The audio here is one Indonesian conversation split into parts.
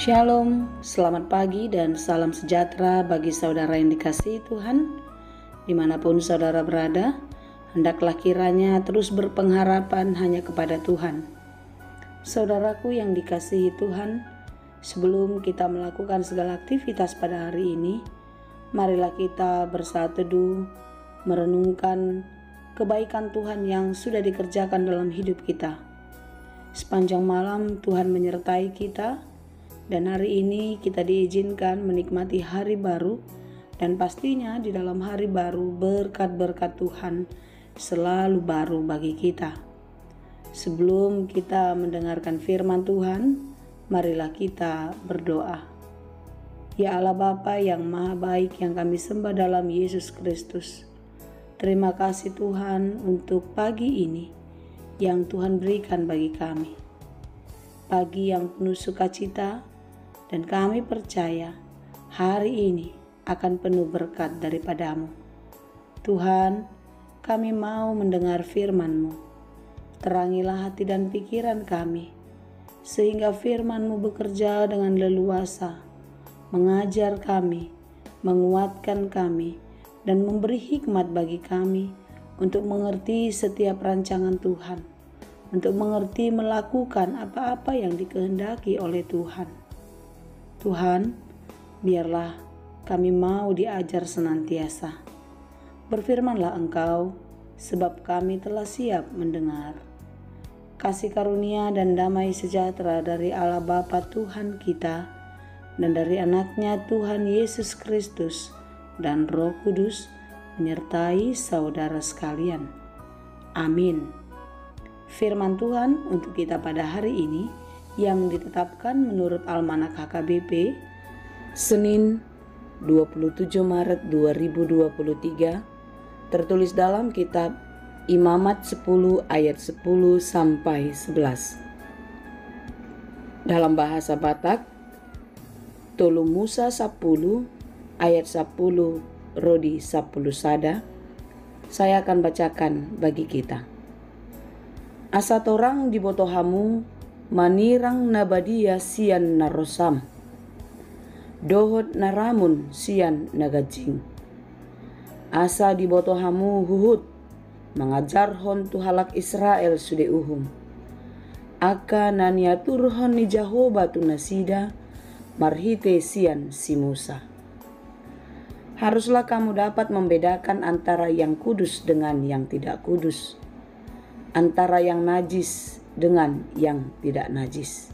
Shalom, selamat pagi dan salam sejahtera bagi saudara yang dikasihi Tuhan. Dimanapun saudara berada, hendaklah kiranya terus berpengharapan hanya kepada Tuhan. Saudaraku yang dikasihi Tuhan, sebelum kita melakukan segala aktivitas pada hari ini, marilah kita bersatu teduh, merenungkan kebaikan Tuhan yang sudah dikerjakan dalam hidup kita. Sepanjang malam Tuhan menyertai kita, dan hari ini kita diizinkan menikmati hari baru, dan pastinya di dalam hari baru berkat-berkat Tuhan selalu baru bagi kita. Sebelum kita mendengarkan firman Tuhan, marilah kita berdoa. Ya Allah Bapa yang maha baik yang kami sembah dalam Yesus Kristus, terima kasih Tuhan untuk pagi ini yang Tuhan berikan bagi kami. Pagi yang penuh sukacita, dan kami percaya hari ini akan penuh berkat daripada-Mu. Tuhan, kami mau mendengar firman-Mu. Terangilah hati dan pikiran kami, sehingga firman-Mu bekerja dengan leluasa, mengajar kami, menguatkan kami, dan memberi hikmat bagi kami untuk mengerti setiap rancangan Tuhan, untuk mengerti melakukan apa-apa yang dikehendaki oleh Tuhan. Tuhan, biarlah kami mau diajar senantiasa. Berfirmanlah Engkau, sebab kami telah siap mendengar. Kasih karunia dan damai sejahtera dari Allah Bapa Tuhan kita, dan dari anaknya Tuhan Yesus Kristus, dan Roh Kudus, menyertai saudara sekalian. Amin. Firman Tuhan untuk kita pada hari ini yang ditetapkan menurut Almanak HKBP Senin 27 Maret 2023, tertulis dalam kitab Imamat 10 ayat 10 sampai 11. Dalam bahasa Batak, Tolu Musa 10 ayat 10 Rodi 10 Sada, saya akan bacakan bagi kita. Asa torang di botohamu manirang nabadia sian narosam, dohot naramun sian nagajing. Asa di botohamu huhut, mengajarhon tuhalak Israel sude uhum. Aka naniaturhon ni Jahoba tu nasida, marhite sian si Musa. Haruslah kamu dapat membedakan antara yang kudus dengan yang tidak kudus, antara yang najis dengan yang tidak najis.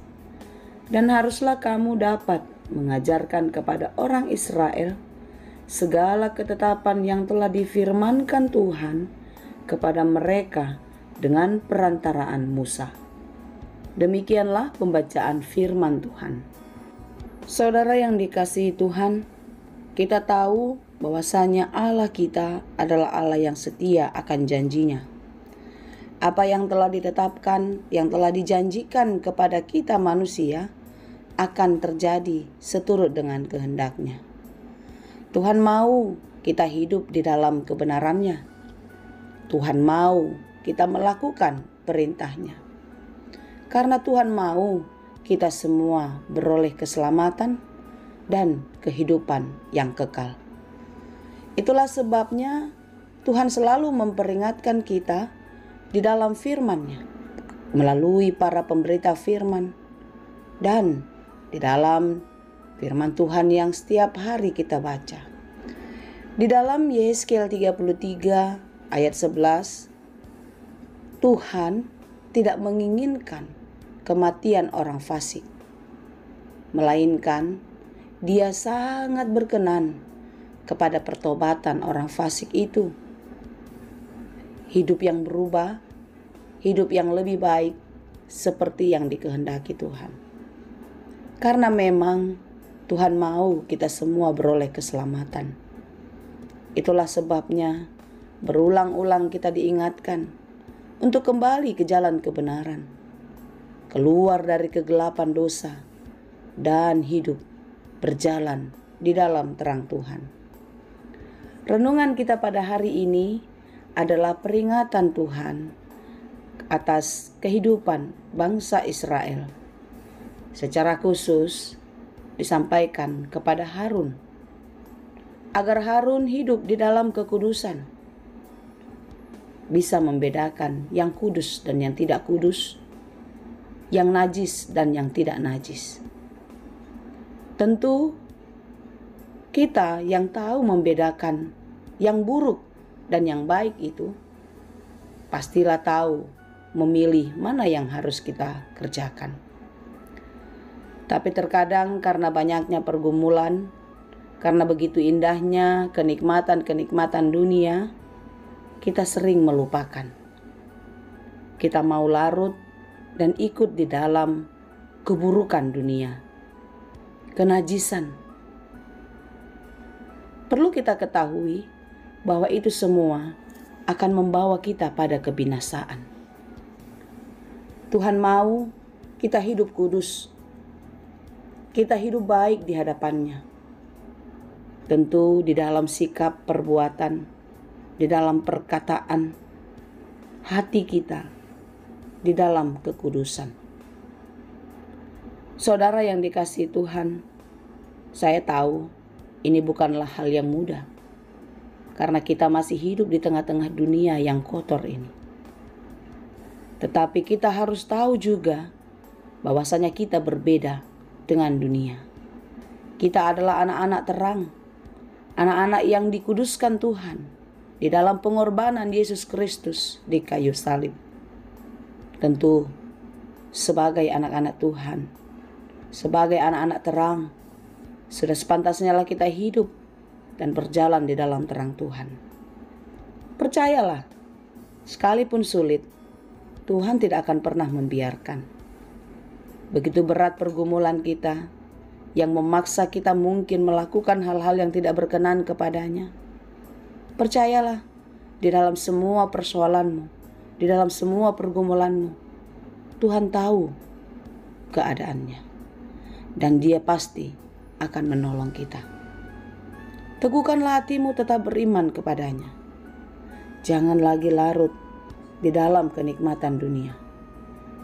Dan haruslah kamu dapat mengajarkan kepada orang Israel segala ketetapan yang telah difirmankan Tuhan kepada mereka dengan perantaraan Musa. Demikianlah pembacaan firman Tuhan. Saudara yang dikasihi Tuhan, kita tahu bahwasanya Allah kita adalah Allah yang setia akan janjinya. Apa yang telah ditetapkan, yang telah dijanjikan kepada kita manusia akan terjadi seturut dengan kehendaknya. Tuhan mau kita hidup di dalam kebenarannya. Tuhan mau kita melakukan perintahnya. Karena Tuhan mau kita semua beroleh keselamatan dan kehidupan yang kekal. Itulah sebabnya Tuhan selalu memperingatkan kita di dalam firman-Nya, melalui para pemberita firman, dan di dalam firman Tuhan yang setiap hari kita baca. Di dalam Yesaya 33 ayat 11, Tuhan tidak menginginkan kematian orang fasik, melainkan Dia sangat berkenan kepada pertobatan orang fasik itu. Hidup yang berubah, hidup yang lebih baik seperti yang dikehendaki Tuhan. Karena memang Tuhan mau kita semua beroleh keselamatan. Itulah sebabnya berulang-ulang kita diingatkan untuk kembali ke jalan kebenaran, keluar dari kegelapan dosa, dan hidup berjalan di dalam terang Tuhan. Renungan kita pada hari ini adalah peringatan Tuhan atas kehidupan bangsa Israel. Secara khusus, disampaikan kepada Harun, agar Harun hidup di dalam kekudusan, bisa membedakan yang kudus dan yang tidak kudus, yang najis dan yang tidak najis. Tentu kita yang tahu membedakan yang buruk dan yang baik itu, pastilah tahu memilih mana yang harus kita kerjakan. Tapi terkadang karena banyaknya pergumulan, karena begitu indahnya kenikmatan-kenikmatan dunia, kita sering melupakan. Kita mau larut dan ikut di dalam keburukan dunia, kenajisan. Perlu kita ketahui bahwa itu semua akan membawa kita pada kebinasaan. Tuhan mau kita hidup kudus, kita hidup baik di hadapannya. Tentu di dalam sikap perbuatan, di dalam perkataan, hati kita, di dalam kekudusan. Saudara yang dikasihi Tuhan, saya tahu ini bukanlah hal yang mudah, karena kita masih hidup di tengah-tengah dunia yang kotor ini. Tetapi kita harus tahu juga bahwasanya kita berbeda dengan dunia. Kita adalah anak-anak terang, anak-anak yang dikuduskan Tuhan di dalam pengorbanan Yesus Kristus di kayu salib. Tentu sebagai anak-anak Tuhan, sebagai anak-anak terang, sudah sepantasnya lah kita hidup dan berjalan di dalam terang Tuhan. Percayalah, sekalipun sulit, Tuhan tidak akan pernah membiarkan. Begitu berat pergumulan kita yang memaksa kita mungkin melakukan hal-hal yang tidak berkenan kepadanya. Percayalah, di dalam semua persoalanmu, di dalam semua pergumulanmu, Tuhan tahu keadaannya. Dan Dia pasti akan menolong kita. Teguhkanlah hatimu, tetap beriman kepadanya. Jangan lagi larut di dalam kenikmatan dunia,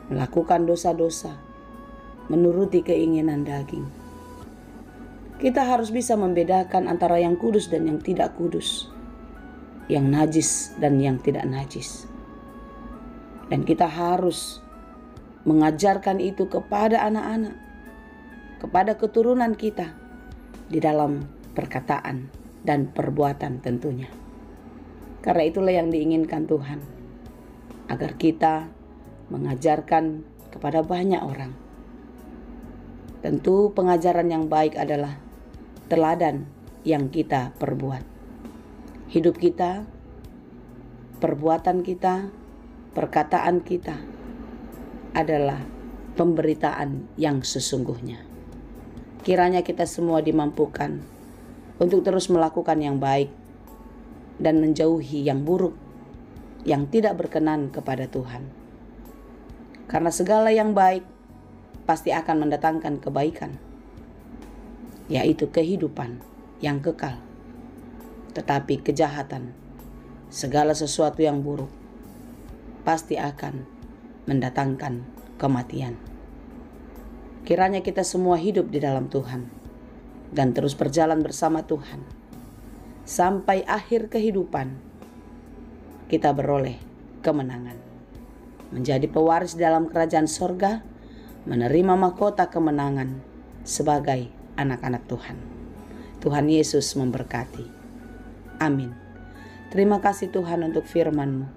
melakukan dosa-dosa, menuruti keinginan daging. Kita harus bisa membedakan antara yang kudus dan yang tidak kudus, yang najis dan yang tidak najis. Dan kita harus mengajarkan itu kepada anak-anak, kepada keturunan kita, di dalam perkataan dan perbuatan tentunya. Karena itulah yang diinginkan Tuhan, agar kita mengajarkan kepada banyak orang. Tentu pengajaran yang baik adalah teladan yang kita perbuat. Hidup kita, perbuatan kita, perkataan kita adalah pemberitaan yang sesungguhnya. Kiranya kita semua dimampukan untuk terus melakukan yang baik dan menjauhi yang buruk, yang tidak berkenan kepada Tuhan. Karena segala yang baik pasti akan mendatangkan kebaikan, yaitu kehidupan yang kekal. Tetapi kejahatan, segala sesuatu yang buruk, pasti akan mendatangkan kematian. Kiranya kita semua hidup di dalam Tuhan dan terus berjalan bersama Tuhan sampai akhir kehidupan. Kita beroleh kemenangan, menjadi pewaris dalam kerajaan sorga, menerima mahkota kemenangan sebagai anak-anak Tuhan. Tuhan Yesus memberkati. Amin. Terima kasih Tuhan untuk firman-Mu.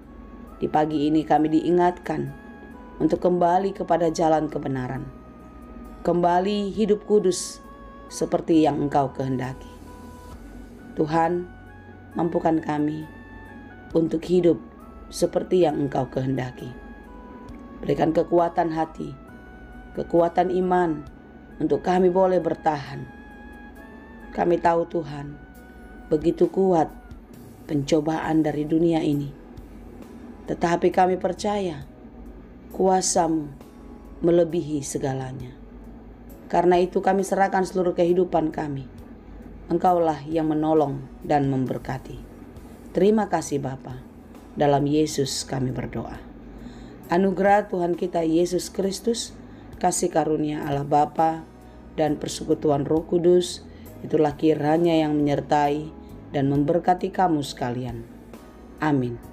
Di pagi ini kami diingatkan untuk kembali kepada jalan kebenaran, kembali hidup kudus seperti yang Engkau kehendaki. Tuhan, mampukan kami untuk hidup seperti yang Engkau kehendaki. Berikan kekuatan hati, kekuatan iman untuk kami boleh bertahan. Kami tahu Tuhan, begitu kuat pencobaan dari dunia ini. Tetapi kami percaya kuasa-Mu melebihi segalanya. Karena itu kami serahkan seluruh kehidupan kami. Engkaulah yang menolong dan memberkati. Terima kasih Bapa. Dalam Yesus kami berdoa. Anugerah Tuhan kita Yesus Kristus, kasih karunia Allah Bapa dan persekutuan Roh Kudus, itulah kiranya yang menyertai dan memberkati kamu sekalian. Amin.